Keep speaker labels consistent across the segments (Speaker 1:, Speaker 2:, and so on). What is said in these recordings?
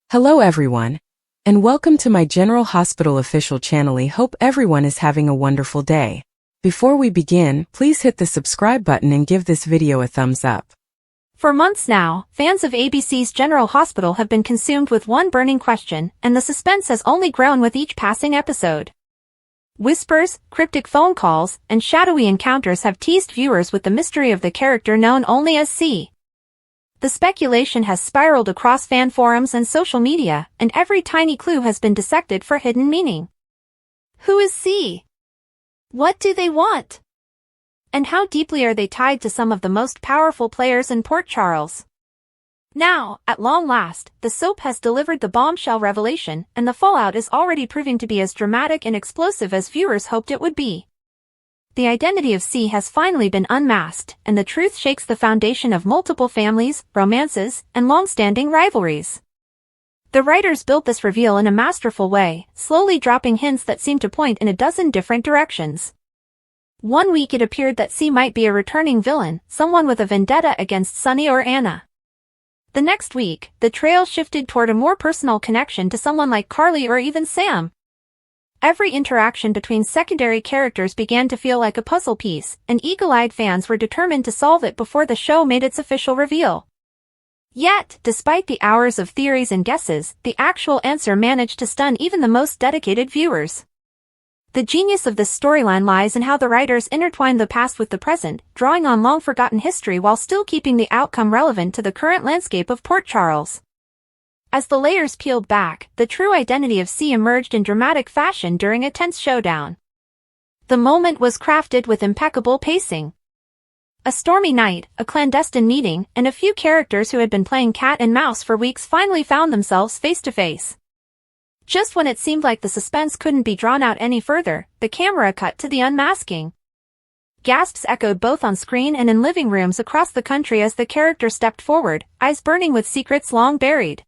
Speaker 1: Hello everyone, and welcome to my General Hospital official channel. I hope everyone is having a wonderful day. Before we begin, please hit the subscribe button and give this video a thumbs up.
Speaker 2: For months now, fans of ABC's General Hospital have been consumed with one burning question, and the suspense has only grown with each passing episode. Whispers, cryptic phone calls, and shadowy encounters have teased viewers with the mystery of the character known only as C. The speculation has spiraled across fan forums and social media, and every tiny clue has been dissected for hidden meaning. Who is C? What do they want? And how deeply are they tied to some of the most powerful players in Port Charles? Now, at long last, the soap has delivered the bombshell revelation, and the fallout is already proving to be as dramatic and explosive as viewers hoped it would be. The identity of C has finally been unmasked, and the truth shakes the foundation of multiple families, romances, and long-standing rivalries. The writers built this reveal in a masterful way, slowly dropping hints that seem to point in a dozen different directions. One week it appeared that C might be a returning villain, someone with a vendetta against Sunny or Anna. The next week, the trail shifted toward a more personal connection to someone like Carly or even Sam. Every interaction between secondary characters began to feel like a puzzle piece, and eagle-eyed fans were determined to solve it before the show made its official reveal. Yet, despite the hours of theories and guesses, the actual answer managed to stun even the most dedicated viewers. The genius of this storyline lies in how the writers intertwined the past with the present, drawing on long-forgotten history while still keeping the outcome relevant to the current landscape of Port Charles. As the layers peeled back, the true identity of C emerged in dramatic fashion during a tense showdown. The moment was crafted with impeccable pacing. A stormy night, a clandestine meeting, and a few characters who had been playing cat and mouse for weeks finally found themselves face to face. Just when it seemed like the suspense couldn't be drawn out any further, the camera cut to the unmasking. Gasps echoed both on screen and in living rooms across the country as the character stepped forward, eyes burning with secrets long buried.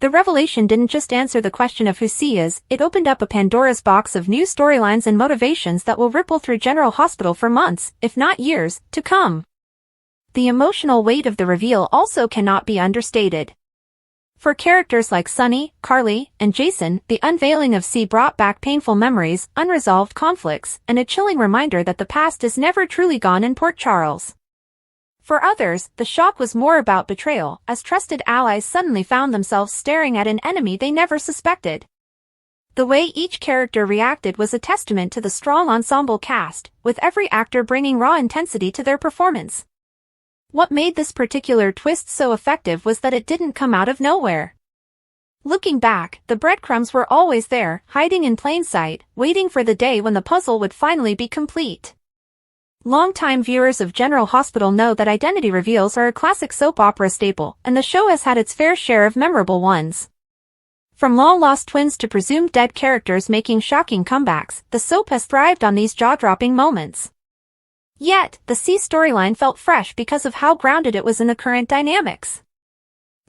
Speaker 2: The revelation didn't just answer the question of who C is, it opened up a Pandora's box of new storylines and motivations that will ripple through General Hospital for months, if not years, to come. The emotional weight of the reveal also cannot be understated. For characters like Sunny, Carly, and Jason, the unveiling of C brought back painful memories, unresolved conflicts, and a chilling reminder that the past is never truly gone in Port Charles. For others, the shock was more about betrayal, as trusted allies suddenly found themselves staring at an enemy they never suspected. The way each character reacted was a testament to the strong ensemble cast, with every actor bringing raw intensity to their performance. What made this particular twist so effective was that it didn't come out of nowhere. Looking back, the breadcrumbs were always there, hiding in plain sight, waiting for the day when the puzzle would finally be complete. Longtime viewers of General Hospital know that identity reveals are a classic soap opera staple, and the show has had its fair share of memorable ones. From long-lost twins to presumed dead characters making shocking comebacks, the soap has thrived on these jaw-dropping moments. Yet, the C storyline felt fresh because of how grounded it was in the current dynamics.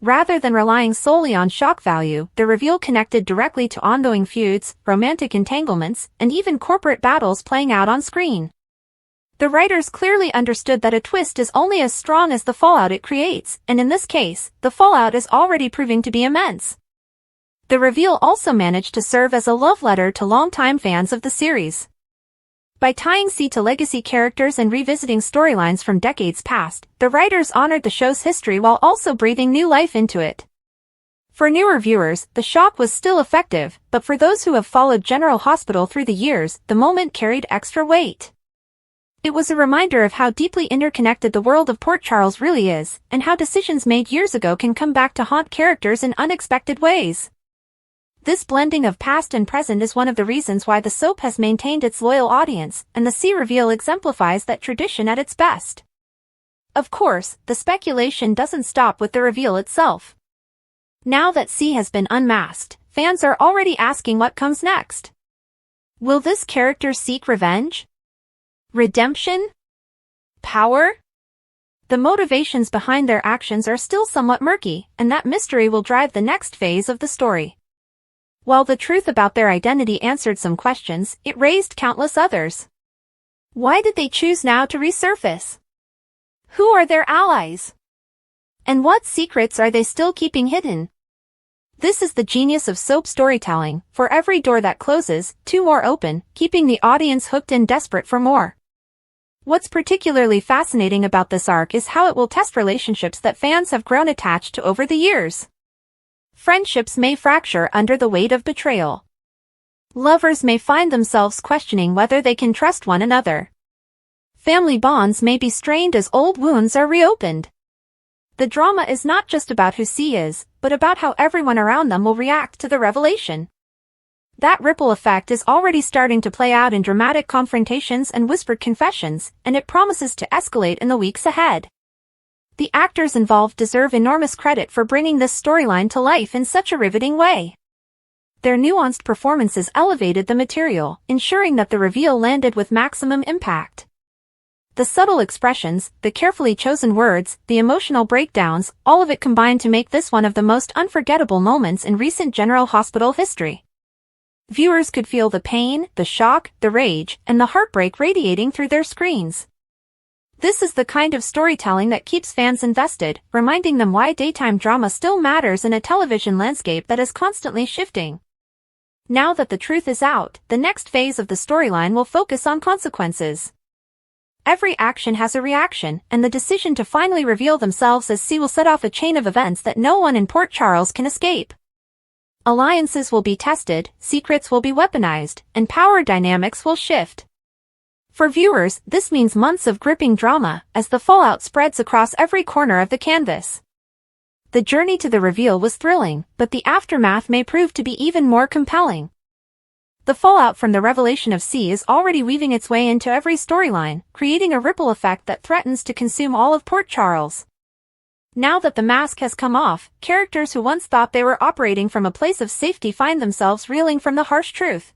Speaker 2: Rather than relying solely on shock value, the reveal connected directly to ongoing feuds, romantic entanglements, and even corporate battles playing out on screen. The writers clearly understood that a twist is only as strong as the fallout it creates, and in this case, the fallout is already proving to be immense. The reveal also managed to serve as a love letter to longtime fans of the series. By tying C to legacy characters and revisiting storylines from decades past, the writers honored the show's history while also breathing new life into it. For newer viewers, the shock was still effective, but for those who have followed General Hospital through the years, the moment carried extra weight. It was a reminder of how deeply interconnected the world of Port Charles really is, and how decisions made years ago can come back to haunt characters in unexpected ways. This blending of past and present is one of the reasons why the soap has maintained its loyal audience, and the C reveal exemplifies that tradition at its best. Of course, the speculation doesn't stop with the reveal itself. Now that C has been unmasked, fans are already asking what comes next. Will this character seek revenge? Redemption? Power? The motivations behind their actions are still somewhat murky, and that mystery will drive the next phase of the story. While the truth about their identity answered some questions, it raised countless others. Why did they choose now to resurface? Who are their allies? And what secrets are they still keeping hidden? This is the genius of soap storytelling. For every door that closes, two more open, keeping the audience hooked and desperate for more. What's particularly fascinating about this arc is how it will test relationships that fans have grown attached to over the years. Friendships may fracture under the weight of betrayal. Lovers may find themselves questioning whether they can trust one another. Family bonds may be strained as old wounds are reopened. The drama is not just about who C is, but about how everyone around them will react to the revelation. That ripple effect is already starting to play out in dramatic confrontations and whispered confessions, and it promises to escalate in the weeks ahead. The actors involved deserve enormous credit for bringing this storyline to life in such a riveting way. Their nuanced performances elevated the material, ensuring that the reveal landed with maximum impact. The subtle expressions, the carefully chosen words, the emotional breakdowns, all of it combined to make this one of the most unforgettable moments in recent General Hospital history. Viewers could feel the pain, the shock, the rage, and the heartbreak radiating through their screens. This is the kind of storytelling that keeps fans invested, reminding them why daytime drama still matters in a television landscape that is constantly shifting. Now that the truth is out, the next phase of the storyline will focus on consequences. Every action has a reaction, and the decision to finally reveal themselves as C will set off a chain of events that no one in Port Charles can escape. Alliances will be tested, secrets will be weaponized, and power dynamics will shift. For viewers, this means months of gripping drama, as the fallout spreads across every corner of the canvas. The journey to the reveal was thrilling, but the aftermath may prove to be even more compelling. The fallout from the revelation of C is already weaving its way into every storyline, creating a ripple effect that threatens to consume all of Port Charles. Now that the mask has come off, characters who once thought they were operating from a place of safety find themselves reeling from the harsh truth.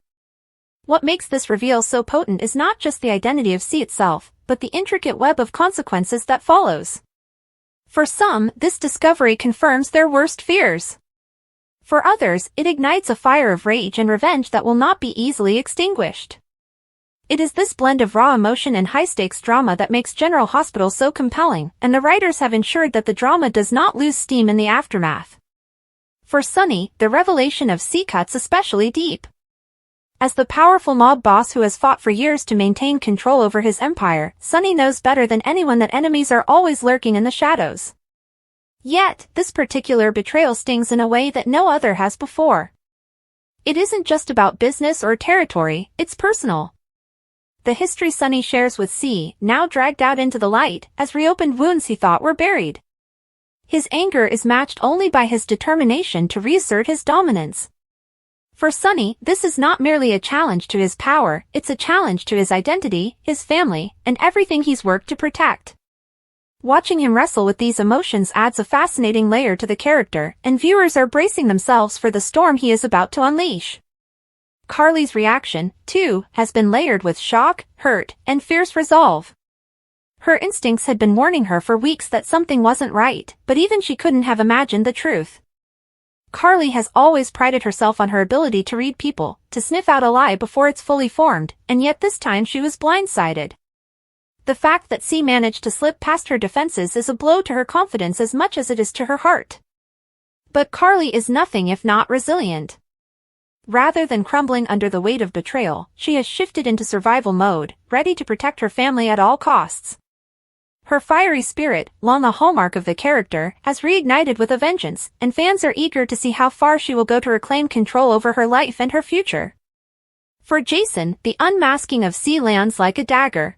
Speaker 2: What makes this reveal so potent is not just the identity of C itself, but the intricate web of consequences that follows. For some, this discovery confirms their worst fears. For others, it ignites a fire of rage and revenge that will not be easily extinguished. It is this blend of raw emotion and high-stakes drama that makes General Hospital so compelling, and the writers have ensured that the drama does not lose steam in the aftermath. For Sonny, the revelation of C cuts especially deep. As the powerful mob boss who has fought for years to maintain control over his empire, Sonny knows better than anyone that enemies are always lurking in the shadows. Yet, this particular betrayal stings in a way that no other has before. It isn't just about business or territory, it's personal. The history Sonny shares with C, now dragged out into the light, has reopened wounds he thought were buried. His anger is matched only by his determination to reassert his dominance. For Sonny, this is not merely a challenge to his power, it's a challenge to his identity, his family, and everything he's worked to protect. Watching him wrestle with these emotions adds a fascinating layer to the character, and viewers are bracing themselves for the storm he is about to unleash. Carly's reaction, too, has been layered with shock, hurt, and fierce resolve. Her instincts had been warning her for weeks that something wasn't right, but even she couldn't have imagined the truth. Carly has always prided herself on her ability to read people, to sniff out a lie before it's fully formed, and yet this time she was blindsided. The fact that C managed to slip past her defenses is a blow to her confidence as much as it is to her heart. But Carly is nothing if not resilient. Rather than crumbling under the weight of betrayal, she has shifted into survival mode, ready to protect her family at all costs. Her fiery spirit, long a hallmark of the character, has reignited with a vengeance, and fans are eager to see how far she will go to reclaim control over her life and her future. For Jason, the unmasking of C lands like a dagger.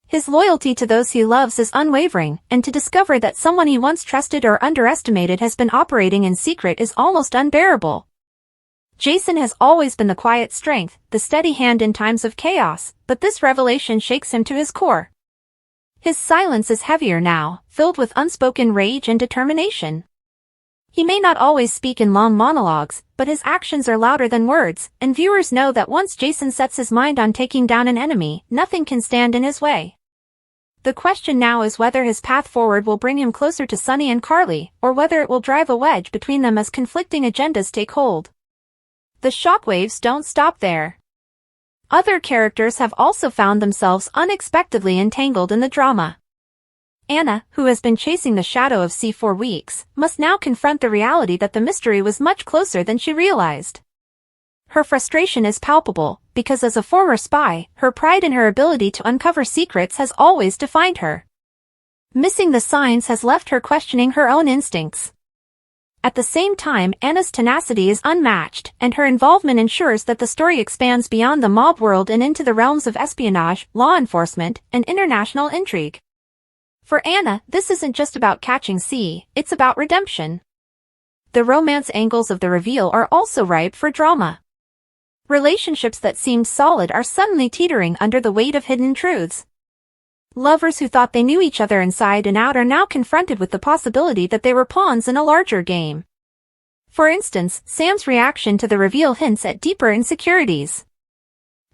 Speaker 2: His loyalty to those he loves is unwavering, and to discover that someone he once trusted or underestimated has been operating in secret is almost unbearable. Jason has always been the quiet strength, the steady hand in times of chaos, but this revelation shakes him to his core. His silence is heavier now, filled with unspoken rage and determination. He may not always speak in long monologues, but his actions are louder than words, and viewers know that once Jason sets his mind on taking down an enemy, nothing can stand in his way. The question now is whether his path forward will bring him closer to Sonny and Carly, or whether it will drive a wedge between them as conflicting agendas take hold. The shockwaves don't stop there. Other characters have also found themselves unexpectedly entangled in the drama. Anna, who has been chasing the shadow of C for weeks, must now confront the reality that the mystery was much closer than she realized. Her frustration is palpable, because as a former spy, her pride in her ability to uncover secrets has always defined her. Missing the signs has left her questioning her own instincts. At the same time, Anna's tenacity is unmatched, and her involvement ensures that the story expands beyond the mob world and into the realms of espionage, law enforcement, and international intrigue. For Anna, this isn't just about catching C, it's about redemption. The romance angles of the reveal are also ripe for drama. Relationships that seemed solid are suddenly teetering under the weight of hidden truths. Lovers who thought they knew each other inside and out are now confronted with the possibility that they were pawns in a larger game. For instance, Sam's reaction to the reveal hints at deeper insecurities.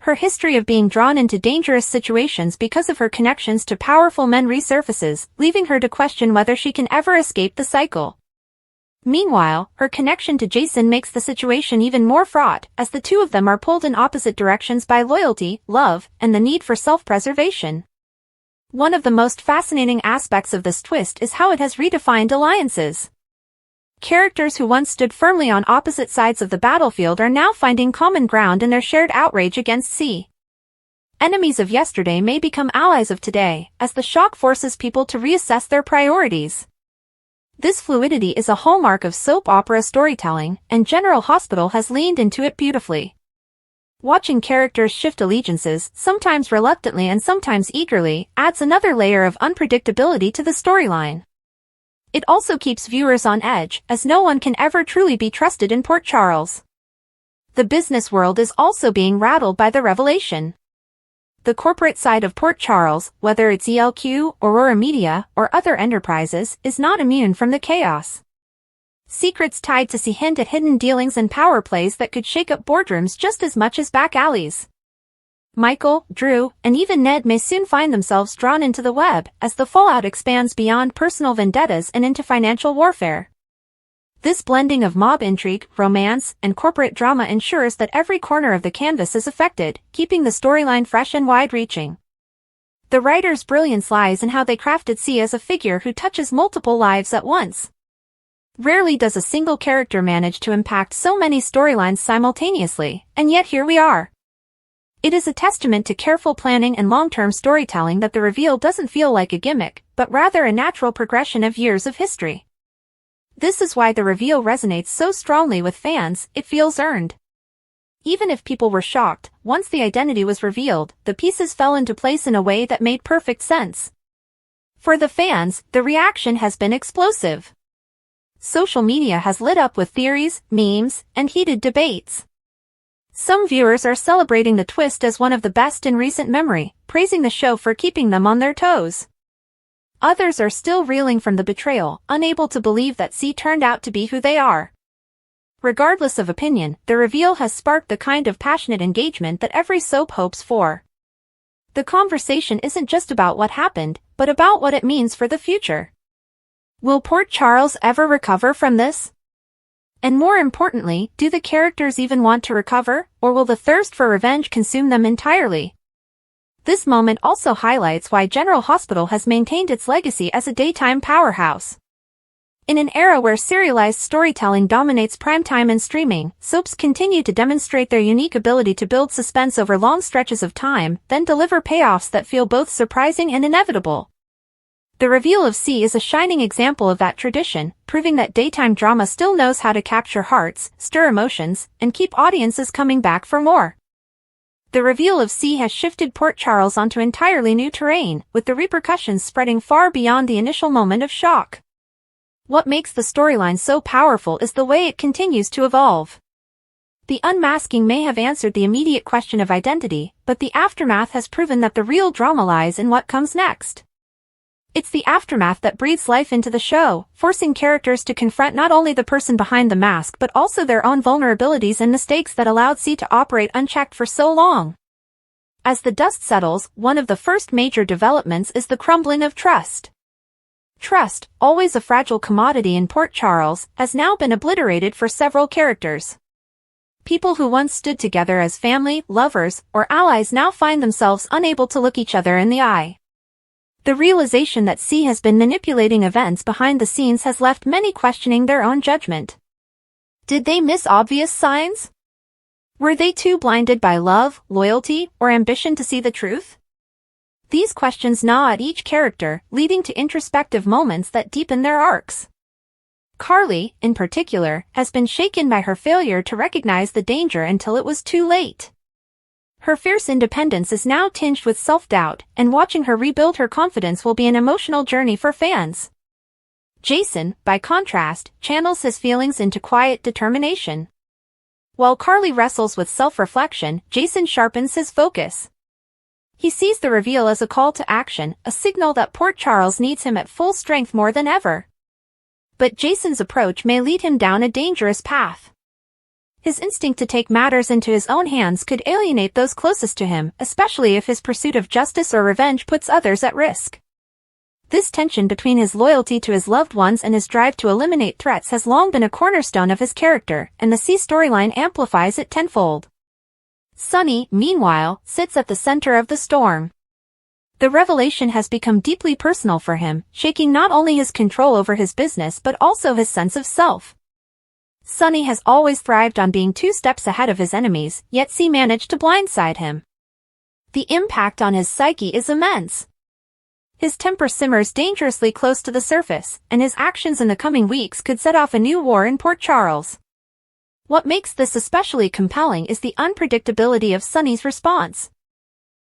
Speaker 2: Her history of being drawn into dangerous situations because of her connections to powerful men resurfaces, leaving her to question whether she can ever escape the cycle. Meanwhile, her connection to Jason makes the situation even more fraught, as the two of them are pulled in opposite directions by loyalty, love, and the need for self-preservation. One of the most fascinating aspects of this twist is how it has redefined alliances. Characters who once stood firmly on opposite sides of the battlefield are now finding common ground in their shared outrage against C. Enemies of yesterday may become allies of today, as the shock forces people to reassess their priorities. This fluidity is a hallmark of soap opera storytelling, and General Hospital has leaned into it beautifully. Watching characters shift allegiances, sometimes reluctantly and sometimes eagerly, adds another layer of unpredictability to the storyline. It also keeps viewers on edge, as no one can ever truly be trusted in Port Charles. The business world is also being rattled by the revelation. The corporate side of Port Charles, whether it's ELQ, Aurora Media, or other enterprises, is not immune from the chaos. Secrets tied to C hint at hidden dealings and power plays that could shake up boardrooms just as much as back alleys. Michael, Drew, and even Ned may soon find themselves drawn into the web, as the fallout expands beyond personal vendettas and into financial warfare. This blending of mob intrigue, romance, and corporate drama ensures that every corner of the canvas is affected, keeping the storyline fresh and wide-reaching. The writer's brilliance lies in how they crafted C as a figure who touches multiple lives at once. Rarely does a single character manage to impact so many storylines simultaneously, and yet here we are. It is a testament to careful planning and long-term storytelling that the reveal doesn't feel like a gimmick, but rather a natural progression of years of history. This is why the reveal resonates so strongly with fans, it feels earned. Even if people were shocked, once the identity was revealed, the pieces fell into place in a way that made perfect sense. For the fans, the reaction has been explosive. Social media has lit up with theories, memes, and heated debates. Some viewers are celebrating the twist as one of the best in recent memory, praising the show for keeping them on their toes. Others are still reeling from the betrayal, unable to believe that C turned out to be who they are. Regardless of opinion, the reveal has sparked the kind of passionate engagement that every soap hopes for. The conversation isn't just about what happened, but about what it means for the future. Will Port Charles ever recover from this? And more importantly, do the characters even want to recover, or will the thirst for revenge consume them entirely? This moment also highlights why General Hospital has maintained its legacy as a daytime powerhouse. In an era where serialized storytelling dominates primetime and streaming, soaps continue to demonstrate their unique ability to build suspense over long stretches of time, then deliver payoffs that feel both surprising and inevitable. The reveal of C is a shining example of that tradition, proving that daytime drama still knows how to capture hearts, stir emotions, and keep audiences coming back for more. The reveal of C has shifted Port Charles onto entirely new terrain, with the repercussions spreading far beyond the initial moment of shock. What makes the storyline so powerful is the way it continues to evolve. The unmasking may have answered the immediate question of identity, but the aftermath has proven that the real drama lies in what comes next. It's the aftermath that breathes life into the show, forcing characters to confront not only the person behind the mask but also their own vulnerabilities and mistakes that allowed C to operate unchecked for so long. As the dust settles, one of the first major developments is the crumbling of trust. Trust, always a fragile commodity in Port Charles, has now been obliterated for several characters. People who once stood together as family, lovers, or allies now find themselves unable to look each other in the eye. The realization that C has been manipulating events behind the scenes has left many questioning their own judgment. Did they miss obvious signs? Were they too blinded by love, loyalty, or ambition to see the truth? These questions gnaw at each character, leading to introspective moments that deepen their arcs. Carly, in particular, has been shaken by her failure to recognize the danger until it was too late. Her fierce independence is now tinged with self-doubt, and watching her rebuild her confidence will be an emotional journey for fans. Jason, by contrast, channels his feelings into quiet determination. While Carly wrestles with self-reflection, Jason sharpens his focus. He sees the reveal as a call to action, a signal that Port Charles needs him at full strength more than ever. But Jason's approach may lead him down a dangerous path. His instinct to take matters into his own hands could alienate those closest to him, especially if his pursuit of justice or revenge puts others at risk. This tension between his loyalty to his loved ones and his drive to eliminate threats has long been a cornerstone of his character, and the C storyline amplifies it tenfold. Sonny, meanwhile, sits at the center of the storm. The revelation has become deeply personal for him, shaking not only his control over his business but also his sense of self. Sonny has always thrived on being 2 steps ahead of his enemies, yet C managed to blindside him. The impact on his psyche is immense. His temper simmers dangerously close to the surface, and his actions in the coming weeks could set off a new war in Port Charles. What makes this especially compelling is the unpredictability of Sonny's response.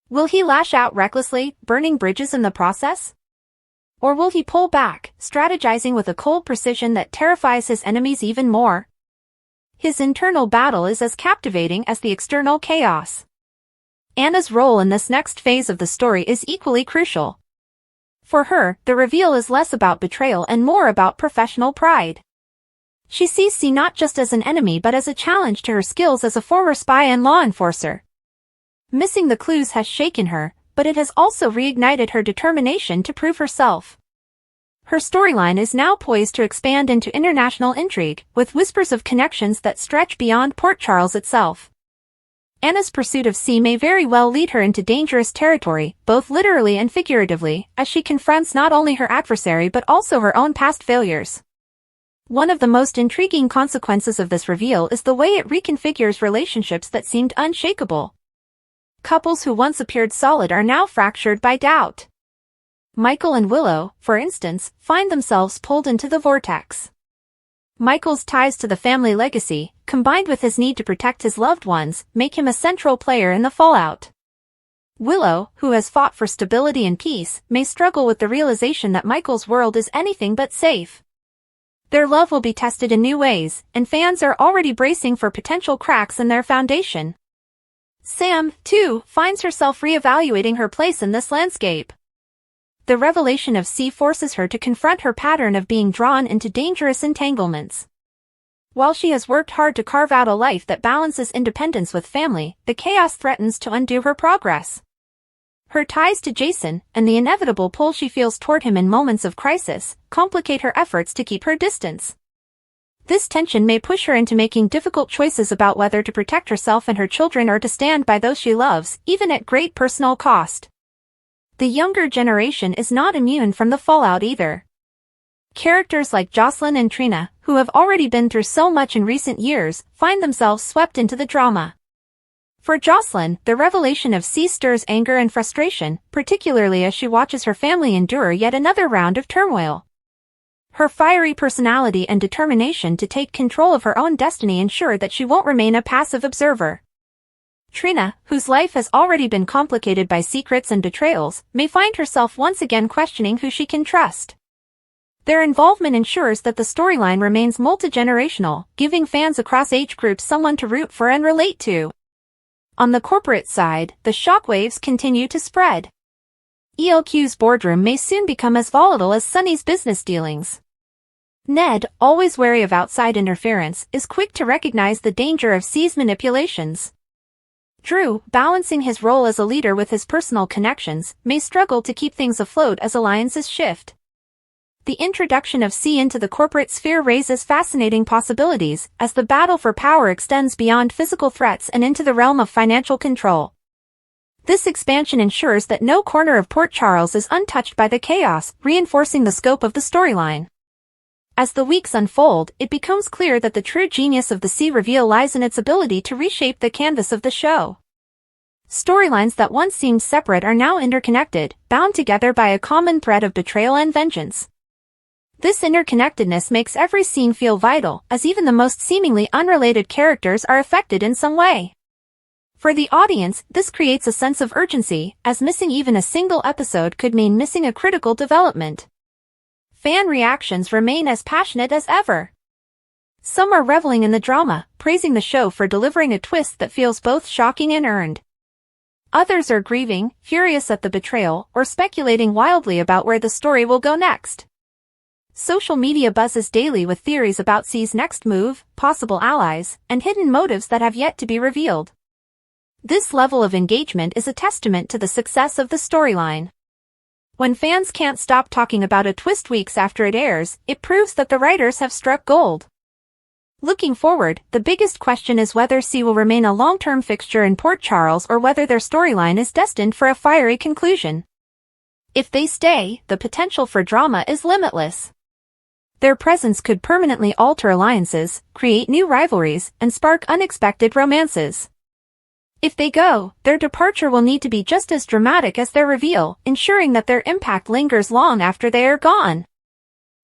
Speaker 2: Will he lash out recklessly, burning bridges in the process? Or will he pull back, strategizing with a cold precision that terrifies his enemies even more? His internal battle is as captivating as the external chaos. Anna's role in this next phase of the story is equally crucial. For her, the reveal is less about betrayal and more about professional pride. She sees C not just as an enemy but as a challenge to her skills as a former spy and law enforcer. Missing the clues has shaken her, but it has also reignited her determination to prove herself. Her storyline is now poised to expand into international intrigue, with whispers of connections that stretch beyond Port Charles itself. Anna's pursuit of C may very well lead her into dangerous territory, both literally and figuratively, as she confronts not only her adversary but also her own past failures. One of the most intriguing consequences of this reveal is the way it reconfigures relationships that seemed unshakable. Couples who once appeared solid are now fractured by doubt. Michael and Willow, for instance, find themselves pulled into the vortex. Michael's ties to the family legacy, combined with his need to protect his loved ones, make him a central player in the fallout. Willow, who has fought for stability and peace, may struggle with the realization that Michael's world is anything but safe. Their love will be tested in new ways, and fans are already bracing for potential cracks in their foundation. Sam, too, finds herself re-evaluating her place in this landscape. The revelation of C forces her to confront her pattern of being drawn into dangerous entanglements. While she has worked hard to carve out a life that balances independence with family, the chaos threatens to undo her progress. Her ties to Jason, and the inevitable pull she feels toward him in moments of crisis, complicate her efforts to keep her distance. This tension may push her into making difficult choices about whether to protect herself and her children or to stand by those she loves, even at great personal cost. The younger generation is not immune from the fallout either. Characters like Jocelyn and Trina, who have already been through so much in recent years, find themselves swept into the drama. For Jocelyn, the revelation of C stirs anger and frustration, particularly as she watches her family endure yet another round of turmoil. Her fiery personality and determination to take control of her own destiny ensure that she won't remain a passive observer. Trina, whose life has already been complicated by secrets and betrayals, may find herself once again questioning who she can trust. Their involvement ensures that the storyline remains multi-generational, giving fans across age groups someone to root for and relate to. On the corporate side, the shockwaves continue to spread. ELQ's boardroom may soon become as volatile as Sonny's business dealings. Ned, always wary of outside interference, is quick to recognize the danger of C's manipulations. Drew, balancing his role as a leader with his personal connections, may struggle to keep things afloat as alliances shift. The introduction of C into the corporate sphere raises fascinating possibilities, as the battle for power extends beyond physical threats and into the realm of financial control. This expansion ensures that no corner of Port Charles is untouched by the chaos, reinforcing the scope of the storyline. As the weeks unfold, it becomes clear that the true genius of the C reveal lies in its ability to reshape the canvas of the show. Storylines that once seemed separate are now interconnected, bound together by a common thread of betrayal and vengeance. This interconnectedness makes every scene feel vital, as even the most seemingly unrelated characters are affected in some way. For the audience, this creates a sense of urgency, as missing even a single episode could mean missing a critical development. Fan reactions remain as passionate as ever. Some are reveling in the drama, praising the show for delivering a twist that feels both shocking and earned. Others are grieving, furious at the betrayal, or speculating wildly about where the story will go next. Social media buzzes daily with theories about C's next move, possible allies, and hidden motives that have yet to be revealed. This level of engagement is a testament to the success of the storyline. When fans can't stop talking about a twist weeks after it airs, it proves that the writers have struck gold. Looking forward, the biggest question is whether C will remain a long-term fixture in Port Charles or whether their storyline is destined for a fiery conclusion. If they stay, the potential for drama is limitless. Their presence could permanently alter alliances, create new rivalries, and spark unexpected romances. If they go, their departure will need to be just as dramatic as their reveal, ensuring that their impact lingers long after they are gone.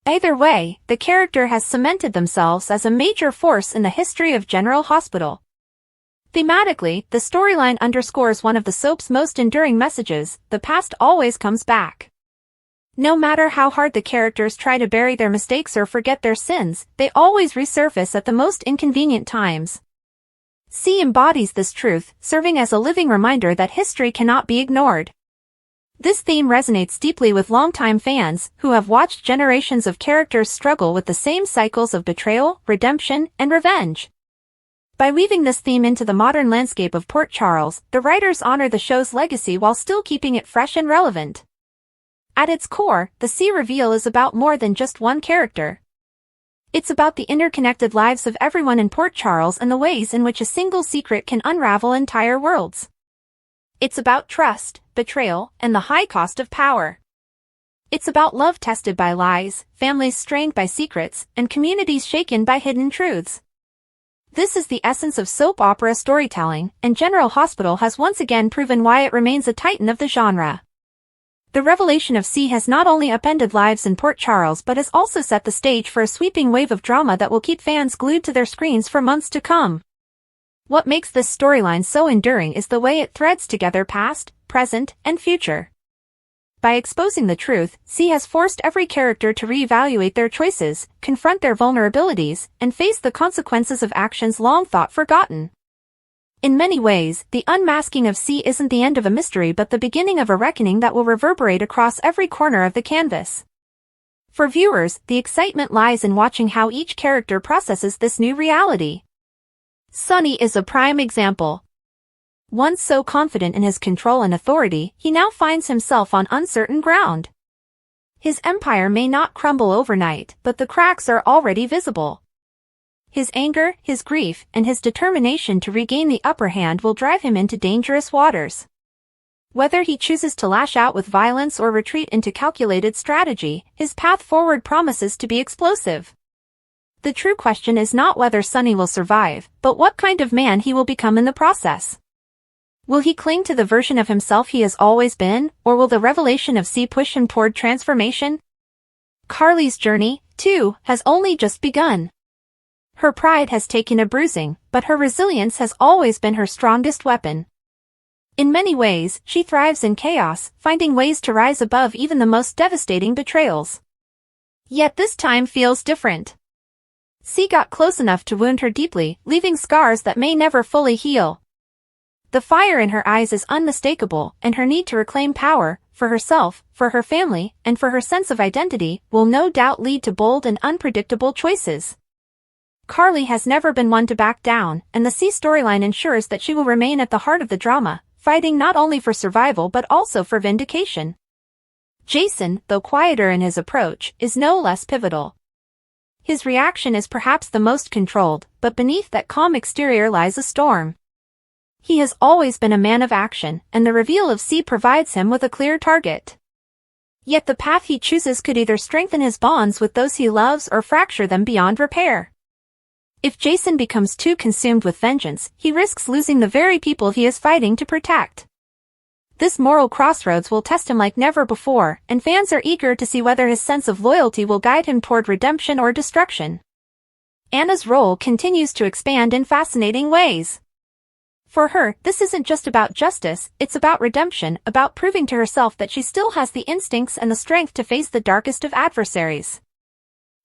Speaker 2: Either way, the character has cemented themselves as a major force in the history of General Hospital. Thematically, the storyline underscores one of the soap's most enduring messages: the past always comes back. No matter how hard the characters try to bury their mistakes or forget their sins, they always resurface at the most inconvenient times. C embodies this truth, serving as a living reminder that history cannot be ignored. This theme resonates deeply with longtime fans, who have watched generations of characters struggle with the same cycles of betrayal, redemption, and revenge. By weaving this theme into the modern landscape of Port Charles, the writers honor the show's legacy while still keeping it fresh and relevant. At its core, the C reveal is about more than just one character. It's about the interconnected lives of everyone in Port Charles and the ways in which a single secret can unravel entire worlds. It's about trust, betrayal, and the high cost of power. It's about love tested by lies, families strained by secrets, and communities shaken by hidden truths. This is the essence of soap opera storytelling, and General Hospital has once again proven why it remains a titan of the genre. The revelation of C has not only upended lives in Port Charles but has also set the stage for a sweeping wave of drama that will keep fans glued to their screens for months to come. What makes this storyline so enduring is the way it threads together past, present, and future. By exposing the truth, C has forced every character to reevaluate their choices, confront their vulnerabilities, and face the consequences of actions long thought forgotten. In many ways, the unmasking of C isn't the end of a mystery but the beginning of a reckoning that will reverberate across every corner of the canvas. For viewers, the excitement lies in watching how each character processes this new reality. Sonny is a prime example. Once so confident in his control and authority, he now finds himself on uncertain ground. His empire may not crumble overnight, but the cracks are already visible. His anger, his grief, and his determination to regain the upper hand will drive him into dangerous waters. Whether he chooses to lash out with violence or retreat into calculated strategy, his path forward promises to be explosive. The true question is not whether Sonny will survive, but what kind of man he will become in the process. Will he cling to the version of himself he has always been, or will the revelation of C push him toward transformation? Carly's journey, too, has only just begun. Her pride has taken a bruising, but her resilience has always been her strongest weapon. In many ways, she thrives in chaos, finding ways to rise above even the most devastating betrayals. Yet this time feels different. C got close enough to wound her deeply, leaving scars that may never fully heal. The fire in her eyes is unmistakable, and her need to reclaim power, for herself, for her family, and for her sense of identity, will no doubt lead to bold and unpredictable choices. Carly has never been one to back down, and the C storyline ensures that she will remain at the heart of the drama, fighting not only for survival but also for vindication. Jason, though quieter in his approach, is no less pivotal. His reaction is perhaps the most controlled, but beneath that calm exterior lies a storm. He has always been a man of action, and the reveal of C provides him with a clear target. Yet the path he chooses could either strengthen his bonds with those he loves or fracture them beyond repair. If Jason becomes too consumed with vengeance, he risks losing the very people he is fighting to protect. This moral crossroads will test him like never before, and fans are eager to see whether his sense of loyalty will guide him toward redemption or destruction. Anna's role continues to expand in fascinating ways. For her, this isn't just about justice, it's about redemption, about proving to herself that she still has the instincts and the strength to face the darkest of adversaries.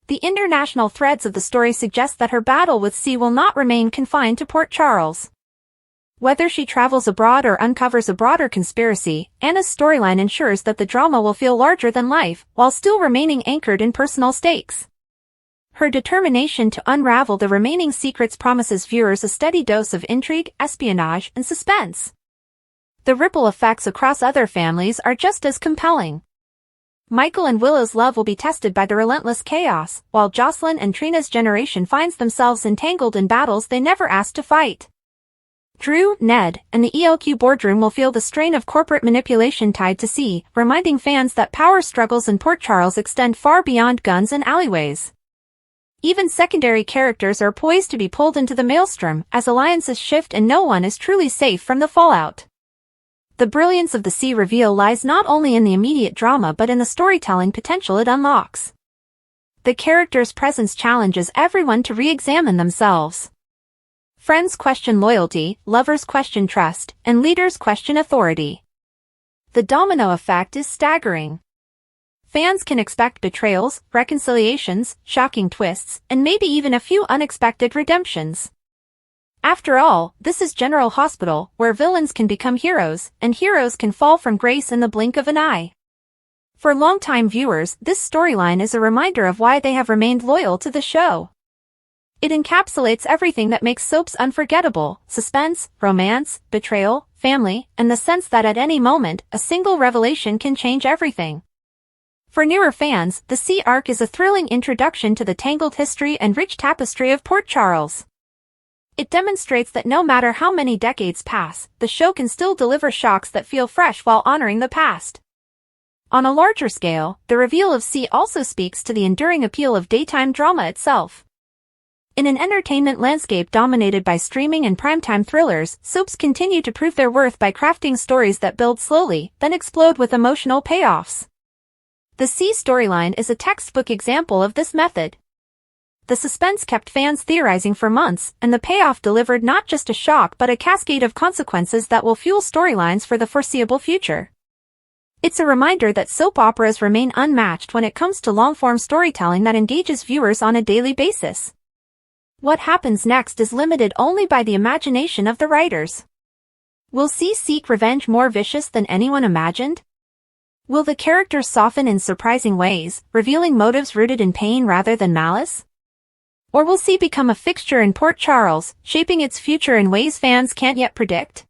Speaker 2: The international threads of the story suggest that her battle with C will not remain confined to Port Charles. Whether she travels abroad or uncovers a broader conspiracy, Anna's storyline ensures that the drama will feel larger than life, while still remaining anchored in personal stakes. Her determination to unravel the remaining secrets promises viewers a steady dose of intrigue, espionage, and suspense. The ripple effects across other families are just as compelling. Michael and Willow's love will be tested by the relentless chaos, while Jocelyn and Trina's generation finds themselves entangled in battles they never asked to fight. Drew, Ned, and the ELQ boardroom will feel the strain of corporate manipulation tied to C, reminding fans that power struggles in Port Charles extend far beyond guns and alleyways. Even secondary characters are poised to be pulled into the maelstrom as alliances shift and no one is truly safe from the fallout. The brilliance of the C reveal lies not only in the immediate drama but in the storytelling potential it unlocks. The character's presence challenges everyone to re-examine themselves. Friends question loyalty, lovers question trust, and leaders question authority. The domino effect is staggering. Fans can expect betrayals, reconciliations, shocking twists, and maybe even a few unexpected redemptions. After all, this is General Hospital, where villains can become heroes, and heroes can fall from grace in the blink of an eye. For longtime viewers, this storyline is a reminder of why they have remained loyal to the show. It encapsulates everything that makes soaps unforgettable: suspense, romance, betrayal, family, and the sense that at any moment, a single revelation can change everything. For newer fans, the C arc is a thrilling introduction to the tangled history and rich tapestry of Port Charles. It demonstrates that no matter how many decades pass, the show can still deliver shocks that feel fresh while honoring the past. On a larger scale, the reveal of C also speaks to the enduring appeal of daytime drama itself. In an entertainment landscape dominated by streaming and primetime thrillers, soaps continue to prove their worth by crafting stories that build slowly, then explode with emotional payoffs. The C storyline is a textbook example of this method. The suspense kept fans theorizing for months, and the payoff delivered not just a shock but a cascade of consequences that will fuel storylines for the foreseeable future. It's a reminder that soap operas remain unmatched when it comes to long-form storytelling that engages viewers on a daily basis. What happens next is limited only by the imagination of the writers. Will C seek revenge more vicious than anyone imagined? Will the characters soften in surprising ways, revealing motives rooted in pain rather than malice? Or will C become a fixture in Port Charles, shaping its future in ways fans can't yet predict?